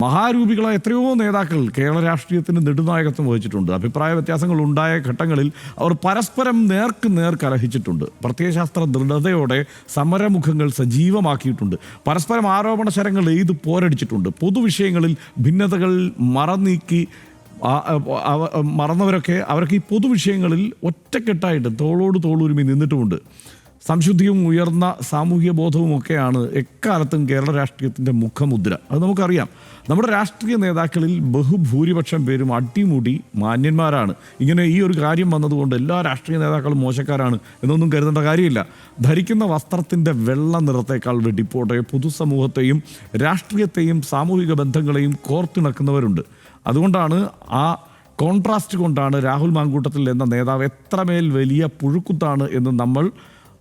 മഹാരൂപികളായ എത്രയോ നേതാക്കൾ കേരള രാഷ്ട്രീയത്തിന് നെടുനായകത്വം വഹിച്ചിട്ടുണ്ട്. അഭിപ്രായ വ്യത്യാസങ്ങൾ ഉണ്ടായ ഘട്ടങ്ങളിൽ അവർ പരസ്പരം നേർ കലഹിച്ചിട്ടുണ്ട്. പ്രത്യയശാസ്ത്ര ദൃഢതയോടെ സമരമുഖങ്ങൾ സജീവമാക്കിയിട്ടുണ്ട്. പരസ്പരം ആരോപണ ശരങ്ങൾ എയ്ത് പോരടിച്ചിട്ടുണ്ട്. പൊതുവിഷയങ്ങളിൽ ഭിന്നതകൾ മറന്നവരൊക്കെ അവർക്ക് ഈ പൊതുവിഷയങ്ങളിൽ ഒറ്റക്കെട്ടായിട്ട് തോളോട് തോളുരുമി നിന്നിട്ടുമുണ്ട്. സംശുദ്ധിയും ഉയർന്ന സാമൂഹ്യ ബോധവും ഒക്കെയാണ് എക്കാലത്തും കേരള രാഷ്ട്രീയത്തിൻ്റെ മുഖമുദ്ര. അത് നമുക്കറിയാം. നമ്മുടെ രാഷ്ട്രീയ നേതാക്കളിൽ ബഹുഭൂരിപക്ഷം പേരും അടിമുടി മാന്യന്മാരാണ്. ഇങ്ങനെ ഈ ഒരു കാര്യം വന്നതുകൊണ്ട് എല്ലാ രാഷ്ട്രീയ നേതാക്കളും മോശക്കാരാണ് എന്നൊന്നും കരുതേണ്ട കാര്യമില്ല. ധരിക്കുന്ന വസ്ത്രത്തിൻ്റെ വെള്ള നിറത്തേക്കാൾ വെടിപ്പോടെ പൊതുസമൂഹത്തെയും രാഷ്ട്രീയത്തെയും സാമൂഹിക ബന്ധങ്ങളെയും കോർത്തിണക്കുന്നവരുണ്ട്. അതുകൊണ്ടാണ് ആ കോൺട്രാസ്റ്റ് കൊണ്ടാണ് രാഹുൽ മാങ്കൂട്ടത്തിൽ എന്ന നേതാവ് എത്രമേൽ വലിയ പുഴുക്കുത്താണ് എന്ന് നമ്മൾ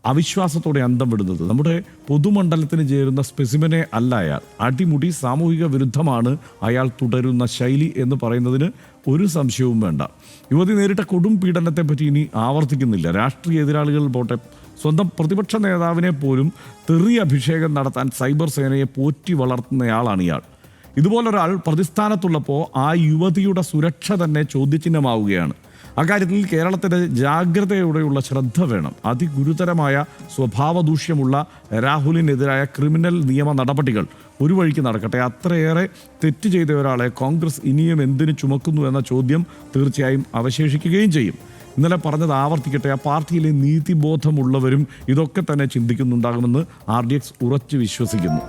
അവിശ്വാസത്തോടെ അന്തം വിടുന്നത്. നമ്മുടെ പൊതുമണ്ഡലത്തിന് ചേരുന്ന സ്പെസിമനെ അല്ല അയാൾ. അടിമുടി സാമൂഹിക വിരുദ്ധമാണ് അയാൾ തുടരുന്ന ശൈലി എന്ന് പറയുന്നതിന് ഒരു സംശയവും വേണ്ട. യുവതി നേരിട്ട കൊടും പീഡനത്തെ പറ്റി ഇനി ആവർത്തിക്കുന്നില്ല. രാഷ്ട്രീയ എതിരാളികൾ പോട്ടെ, സ്വന്തം പ്രതിപക്ഷ നേതാവിനെ പോലും തെറി അഭിഷേകം നടത്താൻ സൈബർ സേനയെ പോറ്റി വളർത്തുന്നയാളാണ് ഇയാൾ. ഇതുപോലൊരാൾ പ്രതിസ്ഥാനത്തുള്ളപ്പോൾ ആ യുവതിയുടെ സുരക്ഷ തന്നെ ചോദ്യചിഹ്നമാവുകയാണ്. അക്കാര്യത്തിൽ കേരളത്തിൻ്റെ ജാഗ്രതയോടെയുള്ള ശ്രദ്ധ വേണം. അതിഗുരുതരമായ സ്വഭാവദൂഷ്യമുള്ള രാഹുലിനെതിരായ ക്രിമിനൽ നിയമ നടപടികൾ ഒരു വഴിക്ക് നടക്കട്ടെ. അത്രയേറെ തെറ്റ് ചെയ്ത ഒരാളെ കോൺഗ്രസ് ഇനിയും എന്തിനു ചുമക്കുന്നു എന്ന ചോദ്യം തീർച്ചയായും അവശേഷിക്കുകയും ചെയ്യും. ഇന്നലെ പറഞ്ഞത് ആവർത്തിക്കട്ടെ, ആ പാർട്ടിയിലെ നീതിബോധമുള്ളവരും ഇതൊക്കെ തന്നെ ചിന്തിക്കുന്നുണ്ടാകുമെന്ന് RDX ഉറച്ചു വിശ്വസിക്കുന്നു.